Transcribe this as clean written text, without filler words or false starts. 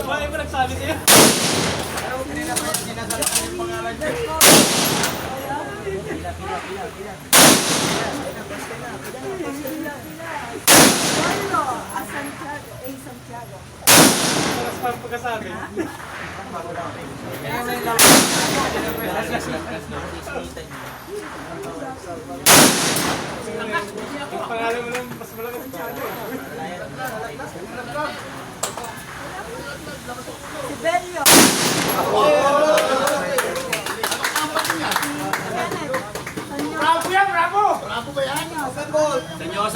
Babae mo nagsabi sa'yo? Ano mo pinasalat ko yung pangalan niya? Pila. Santiago. Parang pagkasabi. Kaya may lang.